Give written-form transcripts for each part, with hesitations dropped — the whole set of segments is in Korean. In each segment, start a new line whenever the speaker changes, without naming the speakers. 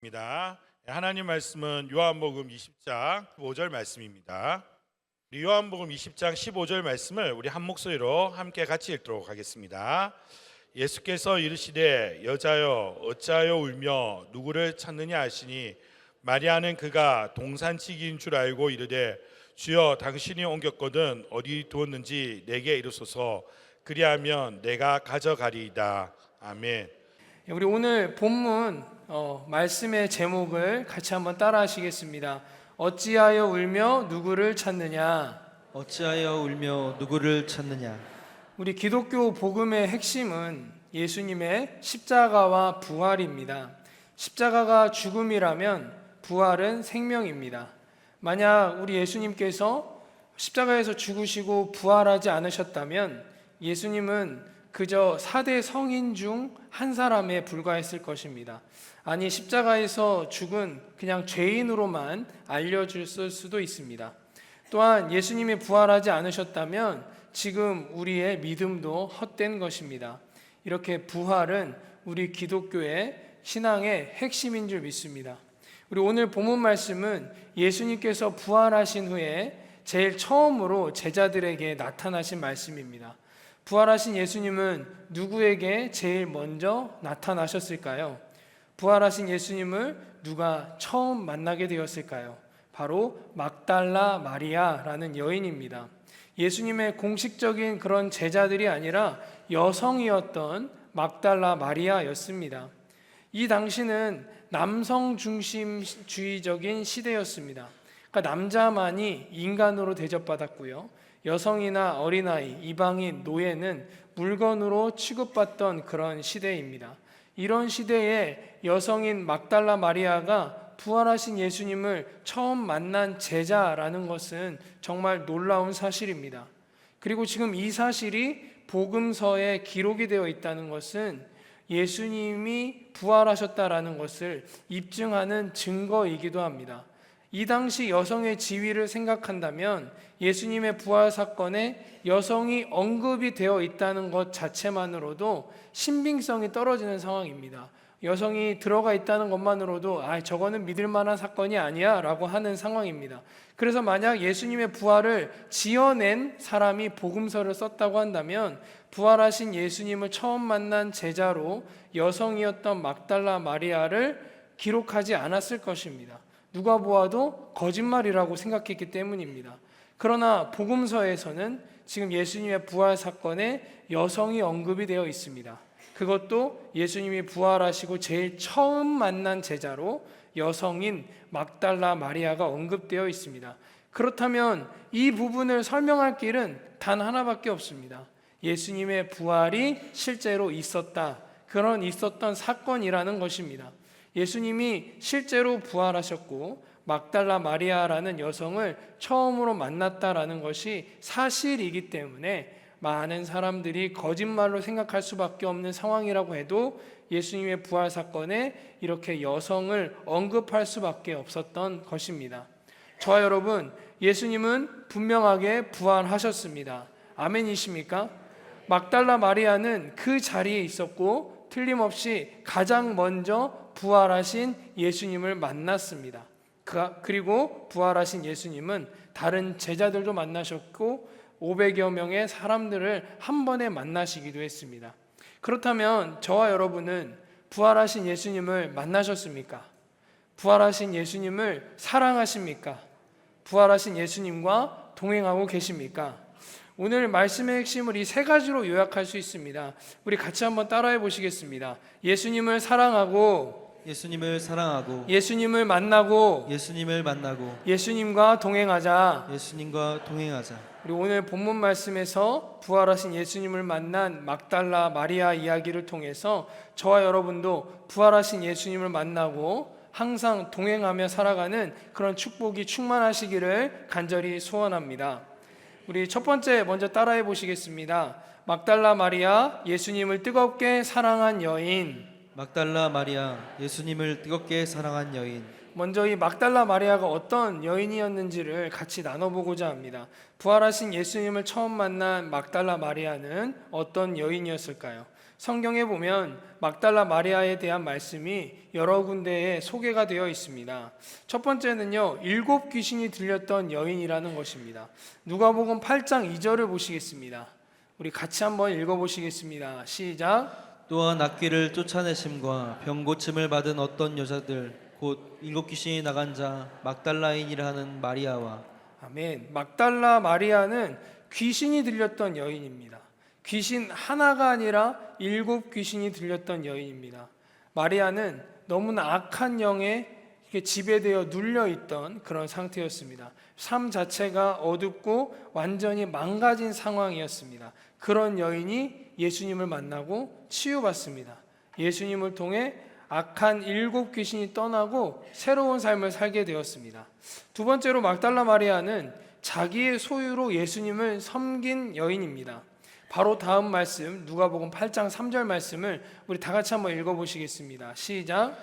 입니다. 하나님 말씀은 요한복음 20장 15절 말씀입니다. 우리 요한복음 20장 15절 말씀을 우리 한 목소리로 함께 같이 읽도록 하겠습니다. 예수께서 이르시되 여자여 어찌하여 울며 누구를 찾느냐 하시니 마리아는 그가 동산치기인 줄 알고 이르되 주여 당신이 옮겼거든 어디 두었는지 내게 이르소서 그리하면 내가 가져가리이다. 아멘.
우리 오늘 본문 말씀의 제목을 같이 한번 따라 하시겠습니다. 어찌하여 울며 누구를 찾느냐.
어찌하여 울며 누구를 찾느냐.
우리 기독교 복음의 핵심은 예수님의 십자가와 부활입니다. 십자가가 죽음이라면 부활은 생명입니다. 만약 우리 예수님께서 십자가에서 죽으시고 부활하지 않으셨다면 예수님은 그저 4대 성인 중 한 사람에 불과했을 것입니다. 아니, 십자가에서 죽은 그냥 죄인으로만 알려졌을 수도 있습니다. 또한 예수님이 부활하지 않으셨다면 지금 우리의 믿음도 헛된 것입니다. 이렇게 부활은 우리 기독교의 신앙의 핵심인 줄 믿습니다. 우리 오늘 본문 말씀은 예수님께서 부활하신 후에 제일 처음으로 제자들에게 나타나신 말씀입니다. 부활하신 예수님은 누구에게 제일 먼저 나타나셨을까요? 부활하신 예수님을 누가 처음 만나게 되었을까요? 바로 막달라 마리아라는 여인입니다. 예수님의 공식적인 그런 제자들이 아니라 여성이었던 막달라 마리아였습니다. 이 당시는 남성 중심주의적인 시대였습니다. 그러니까 남자만이 인간으로 대접받았고요. 여성이나 어린아이, 이방인, 노예는 물건으로 취급받던 그런 시대입니다. 이런 시대에 여성인 막달라 마리아가 부활하신 예수님을 처음 만난 제자라는 것은 정말 놀라운 사실입니다. 그리고 지금 이 사실이 복음서에 기록이 되어 있다는 것은 예수님이 부활하셨다라는 것을 입증하는 증거이기도 합니다. 이 당시 여성의 지위를 생각한다면 예수님의 부활 사건에 여성이 언급이 되어 있다는 것 자체만으로도 신빙성이 떨어지는 상황입니다. 여성이 들어가 있다는 것만으로도 저거는 믿을 만한 사건이 아니야 라고 하는 상황입니다. 그래서 만약 예수님의 부활을 지어낸 사람이 복음서를 썼다고 한다면 부활하신 예수님을 처음 만난 제자로 여성이었던 막달라 마리아를 기록하지 않았을 것입니다. 누가 보아도 거짓말이라고 생각했기 때문입니다. 그러나 복음서에서는 지금 예수님의 부활 사건에 여성이 언급이 되어 있습니다. 그것도 예수님이 부활하시고 제일 처음 만난 제자로 여성인 막달라 마리아가 언급되어 있습니다. 그렇다면 이 부분을 설명할 길은 단 하나밖에 없습니다. 예수님의 부활이 실제로 있었다. 그런 있었던 사건이라는 것입니다. 예수님이 실제로 부활하셨고 막달라 마리아라는 여성을 처음으로 만났다라는 것이 사실이기 때문에 많은 사람들이 거짓말로 생각할 수밖에 없는 상황이라고 해도 예수님의 부활 사건에 이렇게 여성을 언급할 수밖에 없었던 것입니다. 저와 여러분, 예수님은 분명하게 부활하셨습니다. 아멘이십니까? 막달라 마리아는 그 자리에 있었고 틀림없이 가장 먼저 부활하신 예수님을 만났습니다. 그리고 부활하신 예수님은 다른 제자들도 만나셨고 500여 명의 사람들을 한 번에 만나시기도 했습니다. 그렇다면 저와 여러분은 부활하신 예수님을 만나셨습니까? 부활하신 예수님을 사랑하십니까? 부활하신 예수님과 동행하고 계십니까? 오늘 말씀의 핵심을 이 세 가지로 요약할 수 있습니다. 우리 같이 한번 따라해 보시겠습니다. 예수님을 사랑하고
예수님을 사랑하고
예수님을 만나고
예수님을 만나고
예수님과 동행하자.
예수님과 동행하자.
우리 오늘 본문 말씀에서 부활하신 예수님을 만난 막달라 마리아 이야기를 통해서 저와 여러분도 부활하신 예수님을 만나고 항상 동행하며 살아가는 그런 축복이 충만하시기를 간절히 소원합니다. 우리 첫 번째 먼저 따라해 보시겠습니다. 막달라 마리아, 예수님을 뜨겁게 사랑한 여인.
막달라 마리아, 예수님을 뜨겁게 사랑한 여인.
먼저 이 막달라 마리아가 어떤 여인이었는지를 같이 나눠보고자 합니다. 부활하신 예수님을 처음 만난 막달라 마리아는 어떤 여인이었을까요? 성경에 보면 막달라 마리아에 대한 말씀이 여러 군데에 소개가 되어 있습니다. 첫 번째는요, 7 귀신이 들렸던 여인이라는 것입니다. 누가복음 8장 2절을 보시겠습니다. 우리 같이 한번 읽어보시겠습니다. 시작.
또한 악귀를 쫓아내심과 병 고침을 받은 어떤 여자들 곧 7 귀신이 나간 자 막달라인이라 하는 마리아와
아멘. 막달라 마리아는 귀신이 들렸던 여인입니다. 귀신 하나가 아니라 7 귀신이 들렸던 여인입니다. 마리아는 너무나 악한 영에 지배되어 눌려있던 그런 상태였습니다. 삶 자체가 어둡고 완전히 망가진 상황이었습니다. 그런 여인이 예수님을 만나고 치유받습니다. 예수님을 통해 악한 7 귀신이 떠나고 새로운 삶을 살게 되었습니다. 두 번째로 막달라 마리아는 자기의 소유로 예수님을 섬긴 여인입니다. 바로 다음 말씀 누가복음 8장 3절 말씀을 우리 다 같이 한번 읽어보시겠습니다. 시작.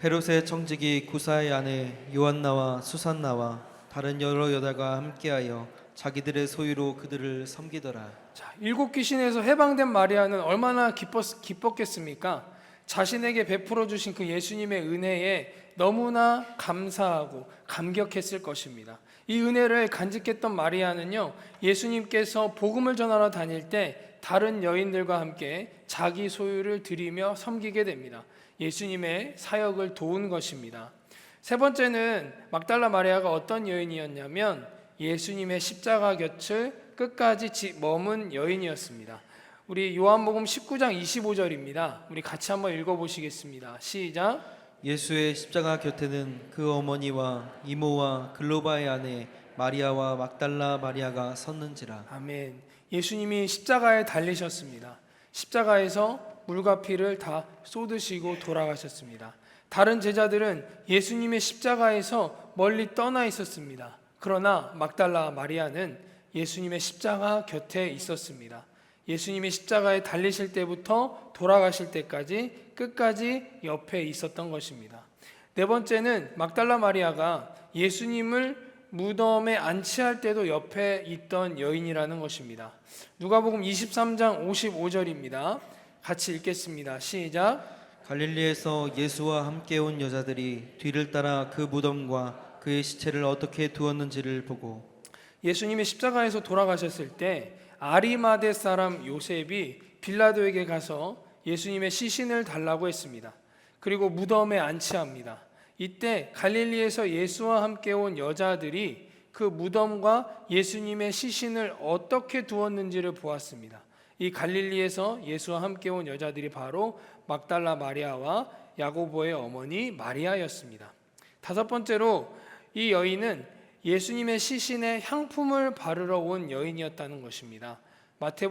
헤롯의 청지기 구사의 아내 요한나와 수산나와 다른 여러 여자가 함께하여 자기들의 소유로 그들을 섬기더라.
자, 7 귀신에서 해방된 마리아는 얼마나 기뻤겠습니까? 자신에게 베풀어 주신 그 예수님의 은혜에 너무나 감사하고 감격했을 것입니다. 이 은혜를 간직했던 마리아는요, 예수님께서 복음을 전하러 다닐 때 다른 여인들과 함께 자기 소유를 드리며 섬기게 됩니다. 예수님의 사역을 도운 것입니다. 세 번째는 막달라 마리아가 어떤 여인이었냐면 예수님의 십자가 곁을 끝까지 머문 여인이었습니다. 우리 요한복음 19장 25절입니다. 우리 같이 한번 읽어보시겠습니다. 시작.
예수의 십자가 곁에는 그 어머니와 이모와 글로바의 아내 마리아와 막달라 마리아가 섰는지라.
아멘. 예수님이 십자가에 달리셨습니다. 십자가에서 물과 피를 다 쏟으시고 돌아가셨습니다. 다른 제자들은 예수님의 십자가에서 멀리 떠나 있었습니다. 그러나 막달라 마리아는 예수님의 십자가 곁에 있었습니다. 예수님이 십자가에 달리실 때부터 돌아가실 때까지 끝까지 옆에 있었던 것입니다. 네 번째는 막달라 마리아가 예수님을 무덤에 안치할 때도 옆에 있던 여인이라는 것입니다. 누가복음 23장 55절입니다. 같이 읽겠습니다. 시작.
갈릴리에서 예수와 함께 온 여자들이 뒤를 따라 그 무덤과 그의 시체를 어떻게 두었는지를 보고
예수님이 십자가에서 돌아가셨을 때 아리마대 사람 요셉이 빌라도에게 가서 예수님의 시신을 달라고 했습니다. 그리고 무덤에 안치합니다. 이때 갈릴리에서 예수와 함께 온 여자들이 그 무덤과 예수님의 시신을 어떻게 두었는지를 보았습니다. 이 갈릴리에서 예수와 함께 온 여자들이 바로 막달라 마리아와 야고보의 어머니 마리아였습니다. 다섯 번째로 이 여인은 예수님의 시신에 향품을 바르러 온 여인이었다는 것입니다.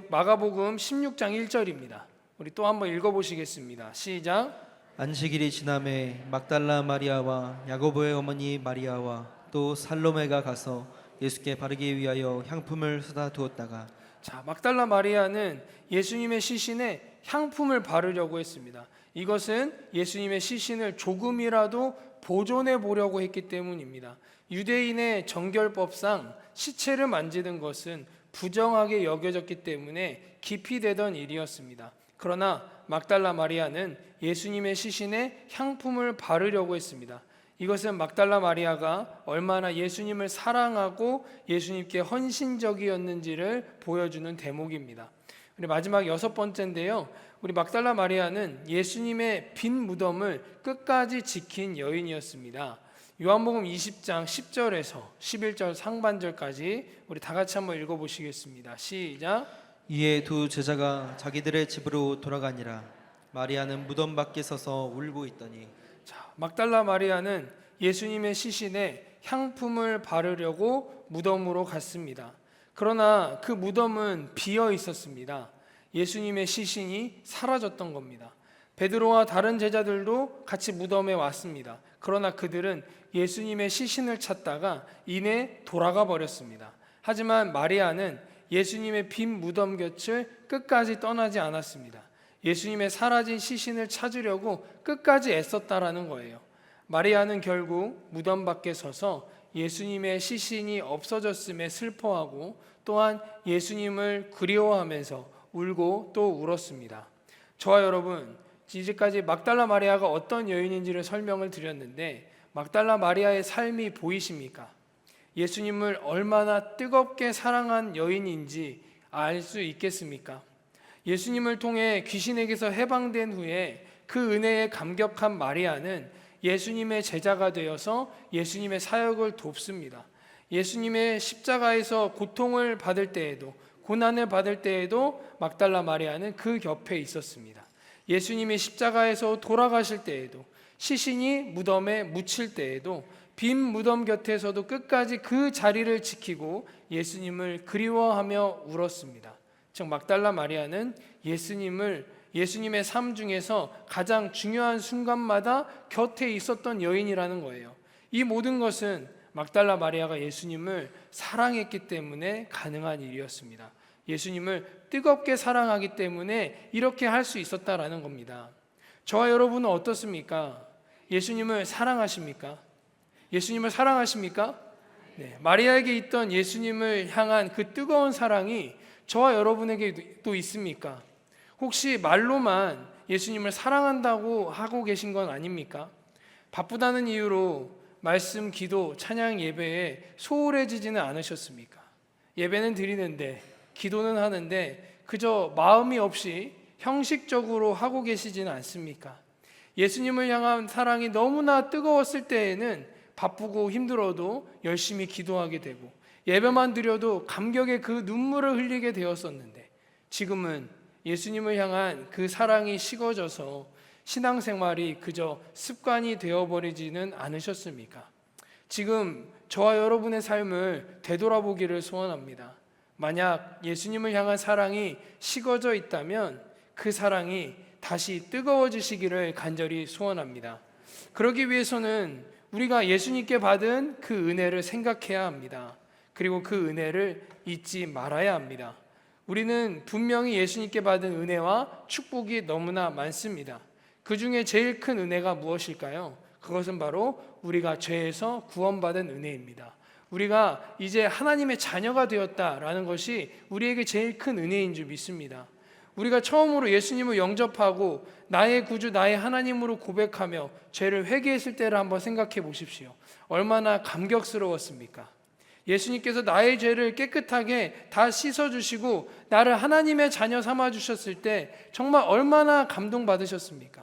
마가복음 16장 1절입니다. 우리 또 한번 읽어보시겠습니다. 시작.
안식일이 지남에 막달라 마리아와 야고보의 어머니 마리아와 또 살로메가 가서 예수께 바르기 위하여 향품을 쏟아 두었다가
자, 막달라 마리아는 예수님의 시신에 향품을 바르려고 했습니다. 이것은 예수님의 시신을 조금이라도 보존해 보려고 했기 때문입니다. 유대인의 정결법상 시체를 만지는 것은 부정하게 여겨졌기 때문에 기피되던 일이었습니다. 그러나 막달라 마리아는 예수님의 시신에 향품을 바르려고 했습니다. 이것은 막달라 마리아가 얼마나 예수님을 사랑하고 예수님께 헌신적이었는지를 보여주는 대목입니다. 우리 마지막 여섯 번째인데요. 우리 막달라 마리아는 예수님의 빈 무덤을 끝까지 지킨 여인이었습니다. 요한복음 20장 10절에서 11절 상반절까지 우리 다 같이 한번 읽어보시겠습니다. 시작.
이에 두 제자가 자기들의 집으로 돌아가니라. 마리아는 무덤 밖에 서서 울고 있더니
자, 막달라 마리아는 예수님의 시신에 향품을 바르려고 무덤으로 갔습니다. 그러나 그 무덤은 비어 있었습니다. 예수님의 시신이 사라졌던 겁니다. 베드로와 다른 제자들도 같이 무덤에 왔습니다. 그러나 그들은 예수님의 시신을 찾다가 이내 돌아가 버렸습니다. 하지만 마리아는 예수님의 빈 무덤 곁을 끝까지 떠나지 않았습니다. 예수님의 사라진 시신을 찾으려고 끝까지 애썼다라는 거예요. 마리아는 결국 무덤 밖에 서서 예수님의 시신이 없어졌음에 슬퍼하고 또한 예수님을 그리워하면서 울고 또 울었습니다. 저와 여러분, 이제까지 막달라 마리아가 어떤 여인인지를 설명을 드렸는데 막달라 마리아의 삶이 보이십니까? 예수님을 얼마나 뜨겁게 사랑한 여인인지 알 수 있겠습니까? 예수님을 통해 귀신에게서 해방된 후에 그 은혜에 감격한 마리아는 예수님의 제자가 되어서 예수님의 사역을 돕습니다. 예수님의 십자가에서 고통을 받을 때에도, 고난을 받을 때에도 막달라 마리아는 그 곁에 있었습니다. 예수님이 십자가에서 돌아가실 때에도, 시신이 무덤에 묻힐 때에도 빈 무덤 곁에서도 끝까지 그 자리를 지키고 예수님을 그리워하며 울었습니다. 즉 막달라 마리아는 예수님의 삶 중에서 가장 중요한 순간마다 곁에 있었던 여인이라는 거예요. 이 모든 것은 막달라 마리아가 예수님을 사랑했기 때문에 가능한 일이었습니다. 예수님을 뜨겁게 사랑하기 때문에 이렇게 할 수 있었다라는 겁니다. 저와 여러분은 어떻습니까? 예수님을 사랑하십니까? 예수님을 사랑하십니까? 네, 마리아에게 있던 예수님을 향한 그 뜨거운 사랑이 저와 여러분에게도 있습니까? 혹시 말로만 예수님을 사랑한다고 하고 계신 건 아닙니까? 바쁘다는 이유로 말씀, 기도, 찬양 예배에 소홀해지지는 않으셨습니까? 예배는 드리는데, 기도는 하는데 그저 마음이 없이 형식적으로 하고 계시지는 않습니까? 예수님을 향한 사랑이 너무나 뜨거웠을 때에는 바쁘고 힘들어도 열심히 기도하게 되고 예배만 드려도 감격의 그 눈물을 흘리게 되었었는데 지금은 예수님을 향한 그 사랑이 식어져서 신앙생활이 그저 습관이 되어버리지는 않으셨습니까? 지금 저와 여러분의 삶을 되돌아보기를 소원합니다. 만약 예수님을 향한 사랑이 식어져 있다면 그 사랑이 다시 뜨거워지시기를 간절히 소원합니다. 그러기 위해서는 우리가 예수님께 받은 그 은혜를 생각해야 합니다. 그리고 그 은혜를 잊지 말아야 합니다. 우리는 분명히 예수님께 받은 은혜와 축복이 너무나 많습니다. 그 중에 제일 큰 은혜가 무엇일까요? 그것은 바로 우리가 죄에서 구원받은 은혜입니다. 우리가 이제 하나님의 자녀가 되었다라는 것이 우리에게 제일 큰 은혜인 줄 믿습니다. 우리가 처음으로 예수님을 영접하고 나의 구주, 나의 하나님으로 고백하며 죄를 회개했을 때를 한번 생각해 보십시오. 얼마나 감격스러웠습니까? 예수님께서 나의 죄를 깨끗하게 다 씻어주시고 나를 하나님의 자녀 삼아주셨을 때 정말 얼마나 감동받으셨습니까?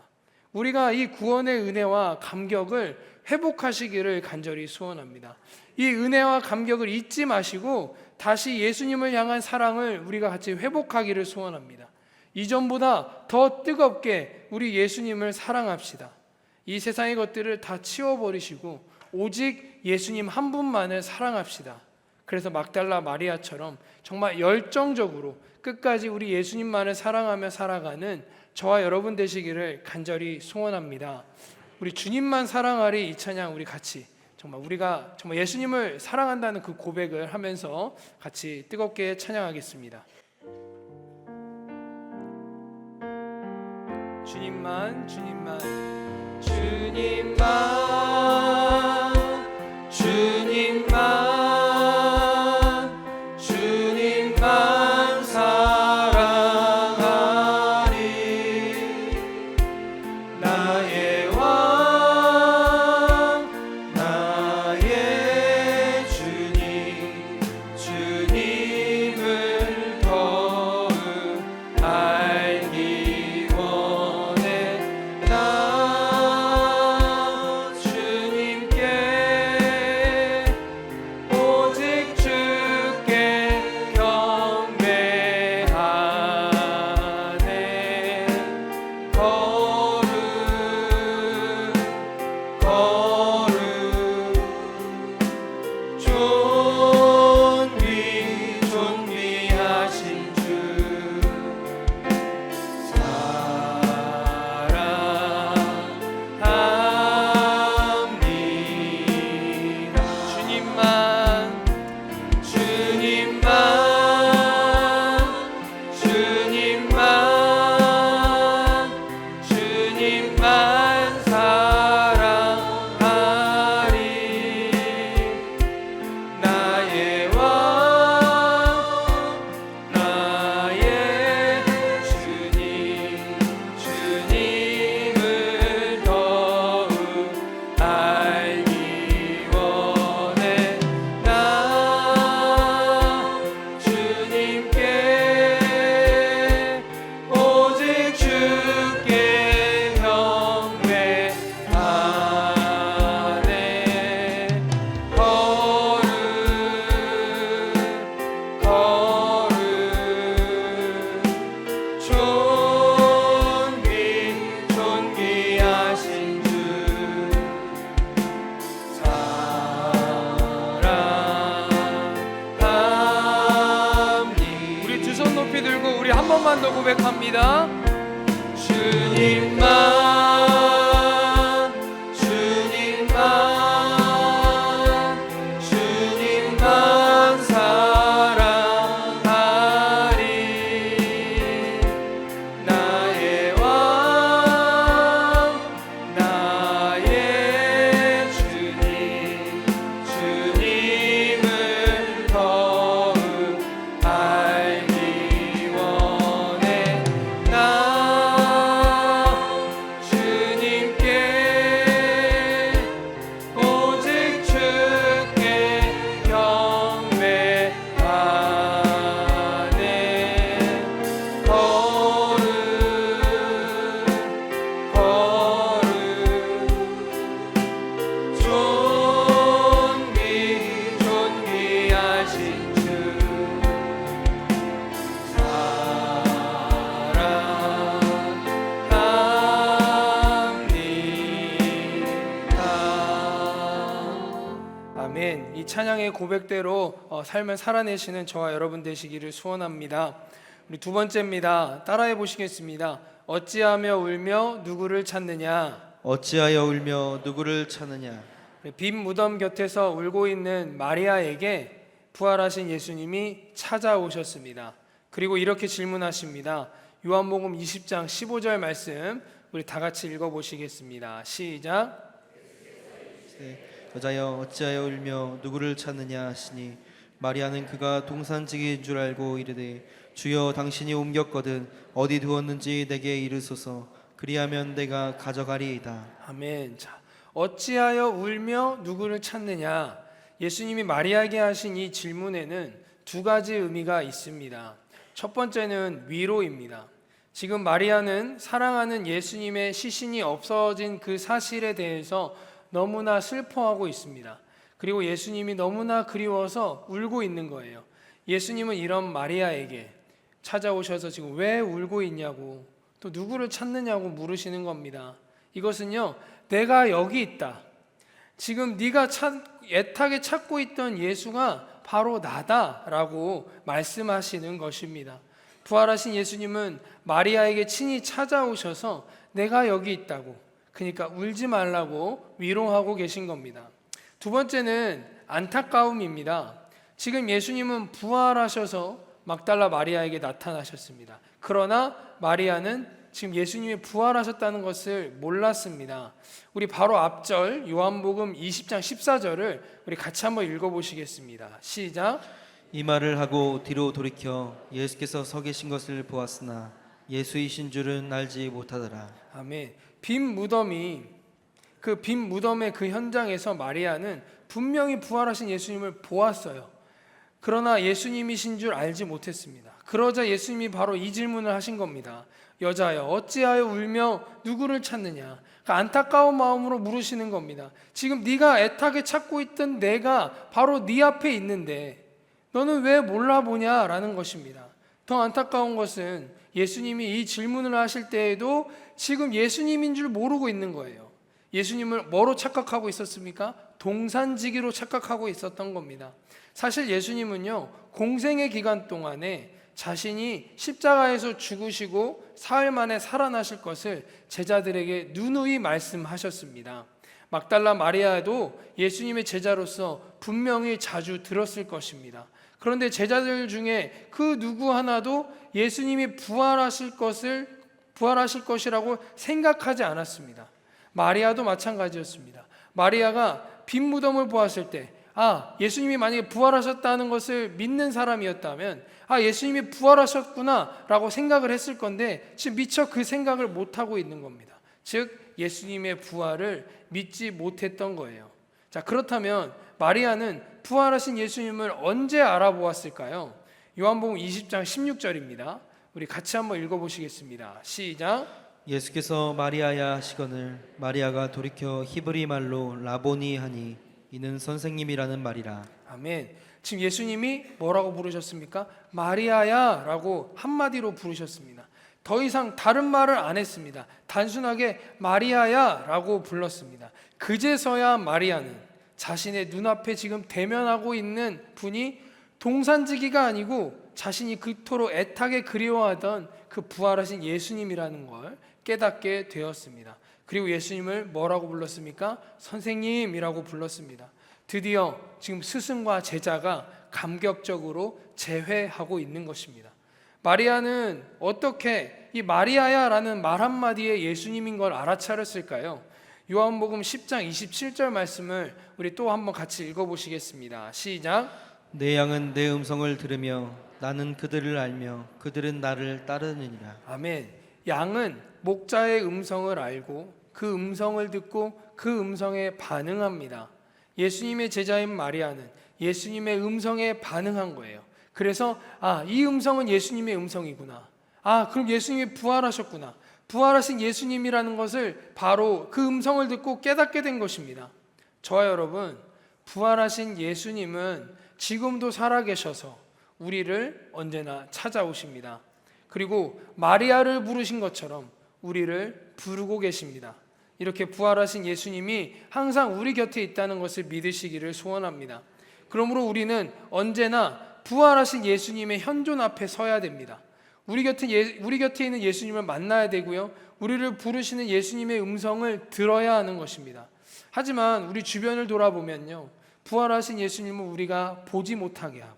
우리가 이 구원의 은혜와 감격을 회복하시기를 간절히 소원합니다. 이 은혜와 감격을 잊지 마시고 다시 예수님을 향한 사랑을 우리가 같이 회복하기를 소원합니다. 이전보다 더 뜨겁게 우리 예수님을 사랑합시다. 이 세상의 것들을 다 치워버리시고 오직 예수님 한 분만을 사랑합시다. 그래서 막달라 마리아처럼 정말 열정적으로 끝까지 우리 예수님만을 사랑하며 살아가는 저와 여러분 되시기를 간절히 소원합니다. 우리 주님만 사랑하리 이 찬양 우리 같이 우리가 정말 예수님을 사랑한다는 그 고백을 하면서 같이 뜨겁게 찬양하겠습니다. 주님만 주님만
사랑하리 나의 왕 나의 주님을 더욱 알기 원해 나 주님만
번만 더 고백합니다. 주님만 사랑하리. 나의 왕 나의 주님, 주님을 더욱 알기 원해. 나 주님께 오직 주께 경배하네. 거룩 존귀하신 주 사랑합니다. 아멘. 이 찬양의 고백대로 삶을 살아내시는 저와 여러분 되시기를 소원합니다. 우리 두 번째입니다. 따라해 보시겠습니다. 어찌하며 울며 누구를 찾느냐.
어찌하여 울며 누구를 찾느냐.
빈 무덤 곁에서 울고 있는 마리아에게 부활하신 예수님이 찾아오셨습니다. 그리고 이렇게 질문하십니다. 요한복음 20장 15절 말씀 우리 다 같이 읽어보시겠습니다. 시작.
여자여 어찌하여 울며 누구를 찾느냐 하시니 마리아는 그가 동산직인 줄 알고 이르되 주여 당신이 옮겼거든 어디 두었는지 내게 이르소서 그리하면 내가 가져가리이다.
아멘. 자, 어찌하여 울며 누구를 찾느냐? 예수님이 마리아에게 하신 이 질문에는 두 가지 의미가 있습니다. 첫 번째는 위로입니다. 지금 마리아는 사랑하는 예수님의 시신이 없어진 그 사실에 대해서 너무나 슬퍼하고 있습니다. 그리고 예수님이 너무나 그리워서 울고 있는 거예요. 예수님은 이런 마리아에게 찾아오셔서 지금 왜 울고 있냐고, 또 누구를 찾느냐고 물으시는 겁니다. 이것은요, 내가 여기 있다. 지금 네가 애타게 찾고 있던 예수가 바로 나다라고 말씀하시는 것입니다. 부활하신 예수님은 마리아에게 친히 찾아오셔서 내가 여기 있다고, 그러니까 울지 말라고 위로하고 계신 겁니다. 두 번째는 안타까움입니다. 지금 예수님은 부활하셔서 막달라 마리아에게 나타나셨습니다. 그러나 마리아는 지금 예수님이 부활하셨다는 것을 몰랐습니다. 우리 바로 앞절 요한복음 20장 14절을 우리 같이 한번 읽어보시겠습니다. 시작.
이 말을 하고 뒤로 돌이켜 예수께서 서 계신 것을 보았으나 예수이신 줄은 알지 못하더라.
아멘. 빈 무덤의 그 현장에서 마리아는 분명히 부활하신 예수님을 보았어요. 그러나 예수님이신 줄 알지 못했습니다. 그러자 예수님이 바로 이 질문을 하신 겁니다. 여자여 어찌하여 울며 누구를 찾느냐. 그러니까 안타까운 마음으로 물으시는 겁니다. 지금 네가 애타게 찾고 있던 내가 바로 네 앞에 있는데 너는 왜 몰라보냐라는 것입니다. 더 안타까운 것은 예수님이 이 질문을 하실 때에도 지금 예수님인 줄 모르고 있는 거예요. 예수님을 뭐로 착각하고 있었습니까? 동산지기로 착각하고 있었던 겁니다. 사실 예수님은요, 공생의 기간 동안에 자신이 십자가에서 죽으시고 사흘 만에 살아나실 것을 제자들에게 누누이 말씀하셨습니다. 막달라 마리아도 예수님의 제자로서 분명히 자주 들었을 것입니다. 그런데 제자들 중에 그 누구 하나도 예수님이 부활하실 것이라고 생각하지 않았습니다. 마리아도 마찬가지였습니다. 마리아가 빈 무덤을 보았을 때 예수님이 만약에 부활하셨다는 것을 믿는 사람이었다면 예수님이 부활하셨구나 라고 생각을 했을 건데 지금 미처 그 생각을 못하고 있는 겁니다. 즉 예수님의 부활을 믿지 못했던 거예요. 자, 그렇다면 마리아는 부활하신 예수님을 언제 알아보았을까요? 요한복음 20장 16절입니다. 우리 같이 한번 읽어보시겠습니다. 시작.
예수께서 마리아야 하시거늘 마리아가 돌이켜 히브리 말로 라보니 하니 이는 선생님이라는 말이라. 아멘.
지금 예수님이 뭐라고 부르셨습니까? 마리아야 라고 한마디로 부르셨습니다. 더 이상 다른 말을 안 했습니다. 단순하게 마리아야 라고 불렀습니다. 그제서야 마리아는 자신의 눈앞에 지금 대면하고 있는 분이 동산지기가 아니고 자신이 그토록 애타게 그리워하던 그 부활하신 예수님이라는 걸 깨닫게 되었습니다. 그리고 예수님을 뭐라고 불렀습니까? 선생님이라고 불렀습니다. 드디어 지금 스승과 제자가 감격적으로 재회하고 있는 것입니다. 마리아는 어떻게 이 마리아야라는 말 한마디에 예수님인 걸 알아차렸을까요? 요한복음 10장 27절 말씀을 우리 또 한번 같이 읽어보시겠습니다. 시작.
내 양은 내 음성을 들으며 나는 그들을 알며 그들은 나를 따르느니라.
아멘. 양은 목자의 음성을 알고 그 음성을 듣고 그 음성에 반응합니다. 예수님의 제자인 마리아는 예수님의 음성에 반응한 거예요. 그래서 이 음성은 예수님의 음성이구나. 그럼 예수님이 부활하셨구나. 부활하신 예수님이라는 것을 바로 그 음성을 듣고 깨닫게 된 것입니다. 저와 여러분, 부활하신 예수님은 지금도 살아계셔서 우리를 언제나 찾아오십니다. 그리고 마리아를 부르신 것처럼 우리를 부르고 계십니다. 이렇게 부활하신 예수님이 항상 우리 곁에 있다는 것을 믿으시기를 소원합니다. 그러므로 우리는 언제나 부활하신 예수님의 현존 앞에 서야 됩니다. 우리 곁에 있는 예수님을 만나야 되고요. 우리를 부르시는 예수님의 음성을 들어야 하는 것입니다. 하지만 우리 주변을 돌아보면요. 부활하신 예수님을 우리가 보지 못하게 하고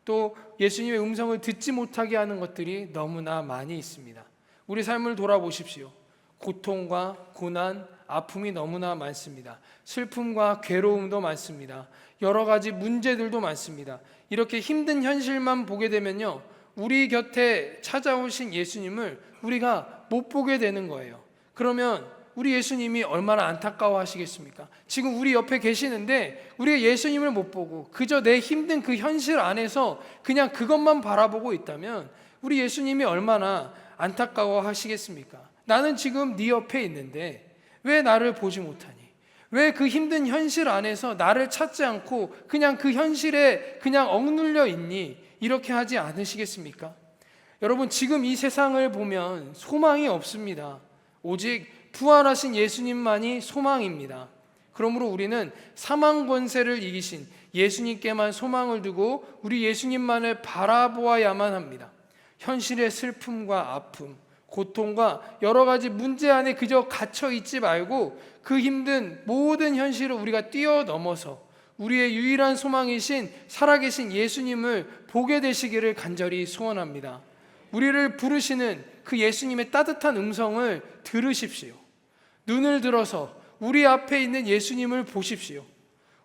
또 예수님의 음성을 듣지 못하게 하는 것들이 너무나 많이 있습니다. 우리 삶을 돌아보십시오. 고통과 고난, 아픔이 너무나 많습니다. 슬픔과 괴로움도 많습니다. 여러 가지 문제들도 많습니다. 이렇게 힘든 현실만 보게 되면요. 우리 곁에 찾아오신 예수님을 우리가 못 보게 되는 거예요. 그러면 우리 예수님이 얼마나 안타까워 하시겠습니까? 지금 우리 옆에 계시는데 우리가 예수님을 못 보고 그저 내 힘든 그 현실 안에서 그냥 그것만 바라보고 있다면 우리 예수님이 얼마나 안타까워 하시겠습니까? 나는 지금 네 옆에 있는데 왜 나를 보지 못하니? 왜 그 힘든 현실 안에서 나를 찾지 않고 그냥 그 현실에 그냥 억눌려 있니? 이렇게 하지 않으시겠습니까? 여러분, 지금 이 세상을 보면 소망이 없습니다. 오직 부활하신 예수님만이 소망입니다. 그러므로 우리는 사망 권세를 이기신 예수님께만 소망을 두고 우리 예수님만을 바라보아야만 합니다. 현실의 슬픔과 아픔, 고통과 여러 가지 문제 안에 그저 갇혀 있지 말고 그 힘든 모든 현실을 우리가 뛰어넘어서 우리의 유일한 소망이신 살아계신 예수님을 보게 되시기를 간절히 소원합니다. 우리를 부르시는 그 예수님의 따뜻한 음성을 들으십시오. 눈을 들어서 우리 앞에 있는 예수님을 보십시오.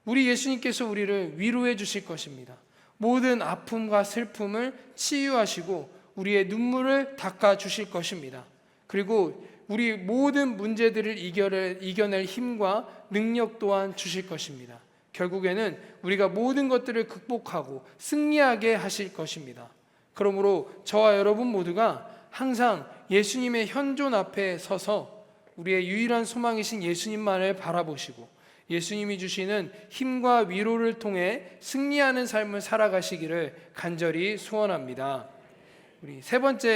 우리 예수님께서 우리를 위로해 주실 것입니다. 모든 아픔과 슬픔을 치유하시고 우리의 눈물을 닦아 주실 것입니다. 그리고 우리 모든 문제들을 이겨낼 힘과 능력 또한 주실 것입니다. 결국에는 우리가 모든 것들을 극복하고 승리하게 하실 것입니다. 그러므로 저와 여러분 모두가 항상 예수님의 현존 앞에 서서 우리의 유일한 소망이신 예수님만을 바라보시고 예수님이 주시는 힘과 위로를 통해 승리하는 삶을 살아가시기를 간절히 소원합니다. 우리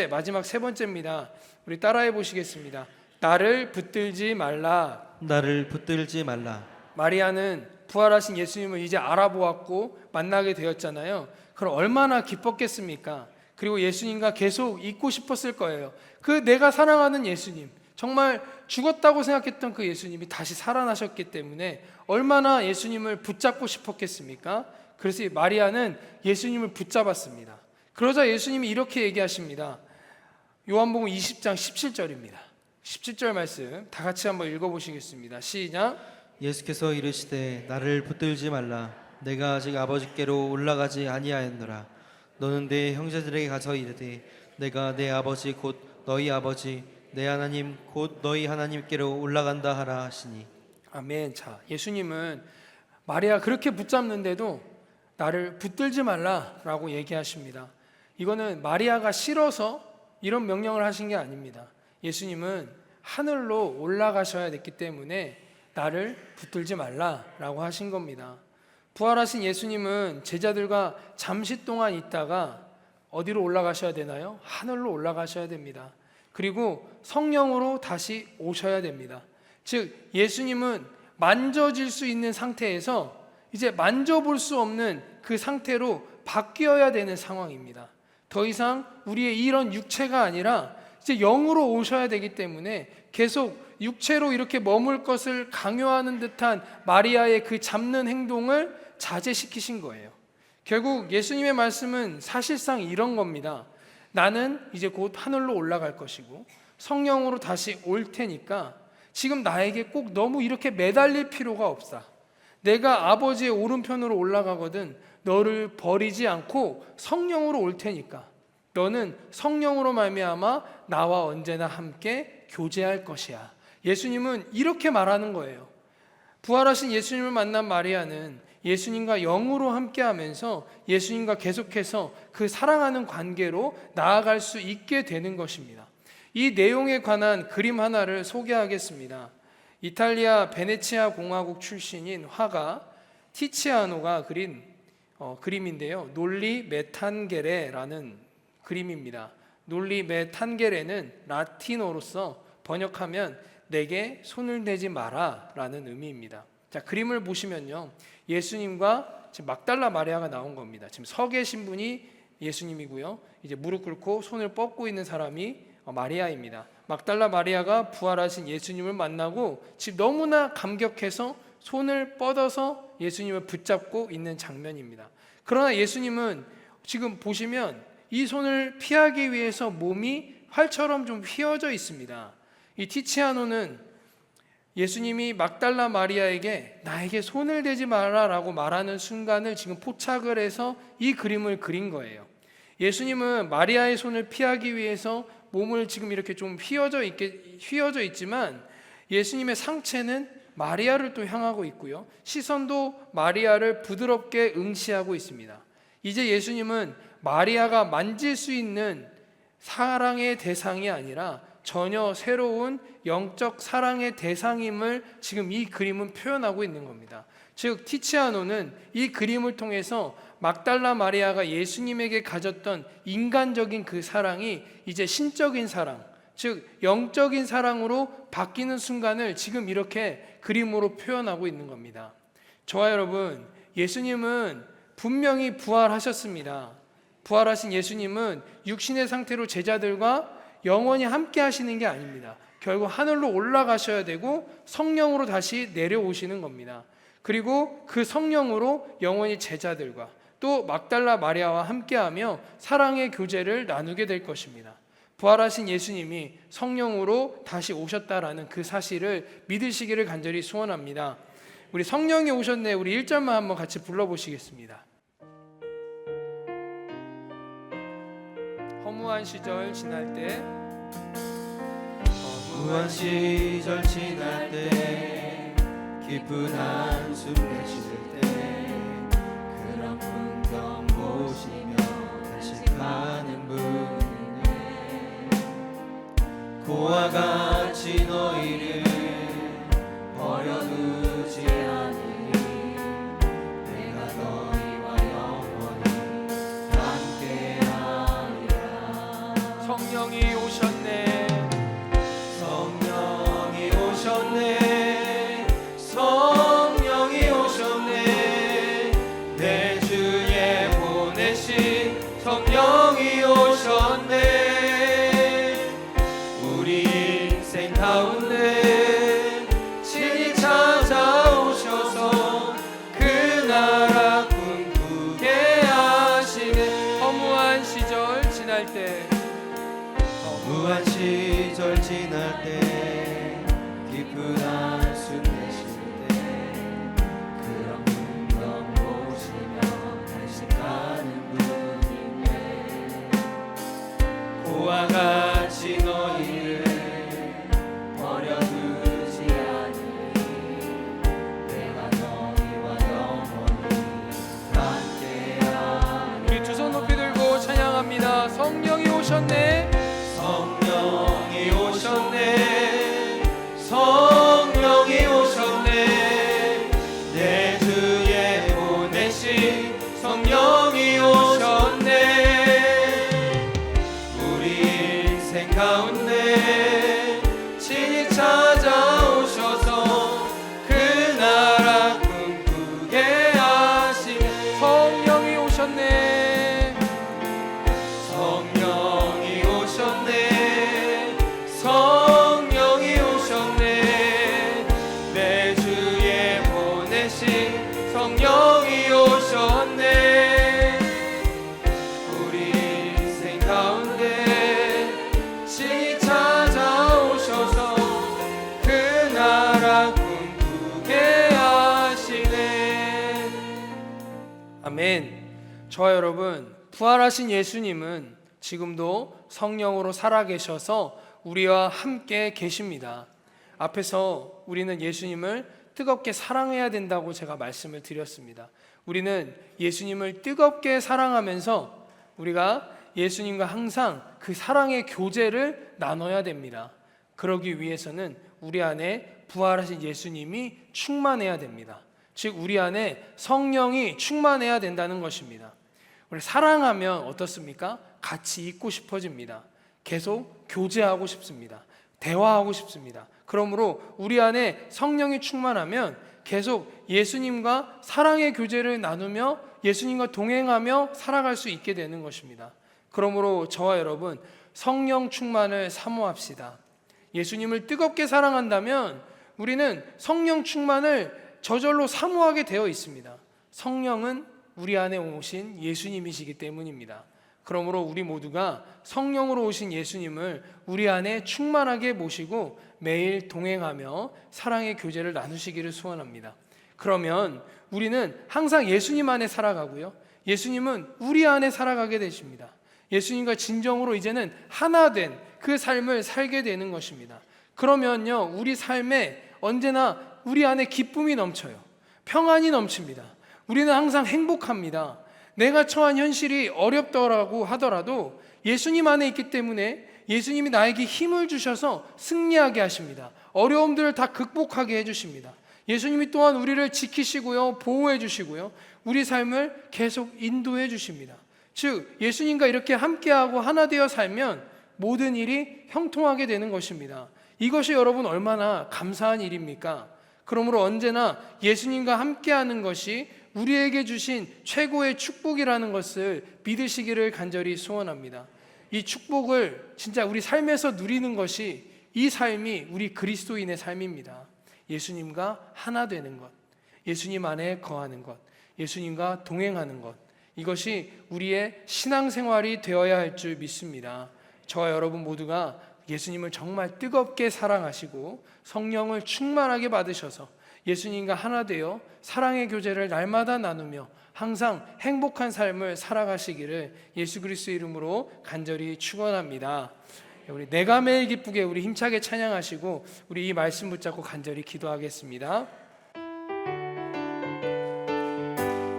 마지막 세 번째입니다. 우리 따라해 보시겠습니다. 나를 붙들지 말라.
나를 붙들지 말라.
마리아는 부활하신 예수님을 이제 알아보았고 만나게 되었잖아요. 그럼 얼마나 기뻤겠습니까? 그리고 예수님과 계속 있고 싶었을 거예요. 그 내가 사랑하는 예수님, 정말 죽었다고 생각했던 그 예수님이 다시 살아나셨기 때문에 얼마나 예수님을 붙잡고 싶었겠습니까? 그래서 마리아는 예수님을 붙잡았습니다. 그러자 예수님이 이렇게 얘기하십니다. 요한복음 20장 17절입니다. 17절 말씀 다 같이 한번 읽어보시겠습니다. 시작.
예수께서 이르시되 나를 붙들지 말라. 내가 아직 아버지께로 올라가지 아니하였노라. 너는 내 형제들에게 가서 이르되 내가 내 아버지 곧 너희 아버지 내 하나님 곧 너희 하나님께로 올라간다 하라 하시니.
아멘. 자, 예수님은 마리아 그렇게 붙잡는데도 나를 붙들지 말라라고 얘기하십니다. 이거는 마리아가 싫어서 이런 명령을 하신 게 아닙니다. 예수님은 하늘로 올라가셔야 됐기 때문에 나를 붙들지 말라라고 하신 겁니다. 부활하신 예수님은 제자들과 잠시 동안 있다가 어디로 올라가셔야 되나요? 하늘로 올라가셔야 됩니다. 그리고 성령으로 다시 오셔야 됩니다. 즉 예수님은 만져질 수 있는 상태에서 이제 만져볼 수 없는 그 상태로 바뀌어야 되는 상황입니다. 더 이상 우리의 이런 육체가 아니라 이제 영으로 오셔야 되기 때문에 계속 육체로 이렇게 머물 것을 강요하는 듯한 마리아의 그 잡는 행동을 자제시키신 거예요. 결국 예수님의 말씀은 사실상 이런 겁니다. 나는 이제 곧 하늘로 올라갈 것이고 성령으로 다시 올 테니까 지금 나에게 꼭 너무 이렇게 매달릴 필요가 없다. 내가 아버지의 오른편으로 올라가거든 너를 버리지 않고 성령으로 올 테니까 너는 성령으로 말미암아 나와 언제나 함께 교제할 것이야. 예수님은 이렇게 말하는 거예요. 부활하신 예수님을 만난 마리아는 예수님과 영으로 함께하면서 예수님과 계속해서 그 사랑하는 관계로 나아갈 수 있게 되는 것입니다. 이 내용에 관한 그림 하나를 소개하겠습니다. 이탈리아 베네치아 공화국 출신인 화가 티치아노가 그린 그림인데요. 논리 메탄게레라는 그림입니다. 논리 메탄게레는 라틴어로서 번역하면 내게 손을 대지 마라 라는 의미입니다. 자, 그림을 보시면요, 예수님과 지금 막달라 마리아가 나온 겁니다. 지금 서 계신 분이 예수님이고요, 이제 무릎 꿇고 손을 뻗고 있는 사람이 마리아입니다. 막달라 마리아가 부활하신 예수님을 만나고 지금 너무나 감격해서 손을 뻗어서 예수님을 붙잡고 있는 장면입니다. 그러나 예수님은 지금 보시면 이 손을 피하기 위해서 몸이 활처럼 좀 휘어져 있습니다. 이 티치아노는 예수님이 막달라 마리아에게 나에게 손을 대지 마라라고 말하는 순간을 지금 포착을 해서 이 그림을 그린 거예요. 예수님은 마리아의 손을 피하기 위해서 몸을 지금 이렇게 좀 휘어져 있지만 예수님의 상체는 마리아를 또 향하고 있고요, 시선도 마리아를 부드럽게 응시하고 있습니다. 이제 예수님은 마리아가 만질 수 있는 사랑의 대상이 아니라 전혀 새로운 영적 사랑의 대상임을 지금 이 그림은 표현하고 있는 겁니다. 즉 티치아노는 이 그림을 통해서 막달라 마리아가 예수님에게 가졌던 인간적인 그 사랑이 이제 신적인 사랑, 즉 영적인 사랑으로 바뀌는 순간을 지금 이렇게 그림으로 표현하고 있는 겁니다. 저와 여러분, 예수님은 분명히 부활하셨습니다. 부활하신 예수님은 육신의 상태로 제자들과 영원히 함께 하시는 게 아닙니다. 결국 하늘로 올라가셔야 되고 성령으로 다시 내려오시는 겁니다. 그리고 그 성령으로 영원히 제자들과 또 막달라 마리아와 함께하며 사랑의 교제를 나누게 될 것입니다. 부활하신 예수님이 성령으로 다시 오셨다라는 그 사실을 믿으시기를 간절히 소원합니다. 우리 성령이 오셨네, 우리 1절만 한번 같이 불러보시겠습니다. 허무한 시절 지날 때,
허무한 시절 지날 때, 깊은 한숨 내쉴 때, 그런 풍경 보시며 탄식하는 분이네. 고와 같이 너희를 버려두지 않으니 내가 너희와 영원히 함께하리라.
성령이 오셨네,
성령이 오셨네, 성령이 오셨네, 내 주에 보내신 성령이 오셨네. 우리 인생 가운데 친히 찾아오셔서 그 나라 꿈꾸게 하시네.
허무한 시절 지날 때,
허무한 시절 지날 때, 깊은 한숨 내쉴 때, 그런 풍경 보시며 탄식하는 분이네. 고와 같이 너희를 버려두지 않으니 내가 너희와 영원히 함께하리라.
우리 두 손 높이 들고 찬양합니다. 성령이 오셨네,
성령이 오셨네, 성령이 오셨네, 내 주에 보내신 성령이 오셨네. 우리 인생 가운데 친히 찾아오셔서 그 나라 꿈꾸게 하시네.
성령이 오셨네, 성령이 오셨네. 우리 인생 가운데 친히 찾아오셔서 그 나라 꿈꾸게 하시네. 아멘. 저와 여러분, 부활하신 예수님은 지금도 성령으로 살아계셔서 우리와 함께 계십니다. 앞에서 우리는 예수님을 뜨겁게 사랑해야 된다고 제가 말씀을 드렸습니다. 우리는 예수님을 뜨겁게 사랑하면서 우리가 예수님과 항상 그 사랑의 교제를 나눠야 됩니다. 그러기 위해서는 우리 안에 부활하신 예수님이 충만해야 됩니다. 즉 우리 안에 성령이 충만해야 된다는 것입니다. 우리 사랑하면 어떻습니까? 같이 있고 싶어집니다. 계속 교제하고 싶습니다. 대화하고 싶습니다. 그러므로 우리 안에 성령이 충만하면 계속 예수님과 사랑의 교제를 나누며 예수님과 동행하며 살아갈 수 있게 되는 것입니다. 그러므로 저와 여러분, 성령 충만을 사모합시다. 예수님을 뜨겁게 사랑한다면 우리는 성령 충만을 저절로 사모하게 되어 있습니다. 성령은 우리 안에 오신 예수님이시기 때문입니다. 그러므로 우리 모두가 성령으로 오신 예수님을 우리 안에 충만하게 모시고 매일 동행하며 사랑의 교제를 나누시기를 소원합니다. 그러면 우리는 항상 예수님 안에 살아가고요, 예수님은 우리 안에 살아가게 되십니다. 예수님과 진정으로 이제는 하나 된 그 삶을 살게 되는 것입니다. 그러면요, 우리 삶에 언제나 우리 안에 기쁨이 넘쳐요. 평안이 넘칩니다. 우리는 항상 행복합니다. 내가 처한 현실이 어렵더라고 하더라도 예수님 안에 있기 때문에 예수님이 나에게 힘을 주셔서 승리하게 하십니다. 어려움들을 다 극복하게 해주십니다. 예수님이 또한 우리를 지키시고요, 보호해 주시고요, 우리 삶을 계속 인도해 주십니다. 즉 예수님과 이렇게 함께하고 하나 되어 살면 모든 일이 형통하게 되는 것입니다. 이것이 여러분 얼마나 감사한 일입니까? 그러므로 언제나 예수님과 함께하는 것이 우리에게 주신 최고의 축복이라는 것을 믿으시기를 간절히 소원합니다. 이 축복을 진짜 우리 삶에서 누리는 것이, 이 삶이 우리 그리스도인의 삶입니다. 예수님과 하나 되는 것, 예수님 안에 거하는 것, 예수님과 동행하는 것, 이것이 우리의 신앙생활이 되어야 할 줄 믿습니다. 저와 여러분 모두가 예수님을 정말 뜨겁게 사랑하시고 성령을 충만하게 받으셔서 예수님과 하나 되어 사랑의 교제를 날마다 나누며 항상 행복한 삶을 살아가시기를 예수 그리스도의 이름으로 간절히 축원합니다. 우리 내가 매일 기쁘게 우리 힘차게 찬양하시고 우리 이 말씀 붙잡고 간절히 기도하겠습니다.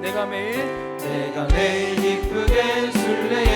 내가 매일
기쁘게 술래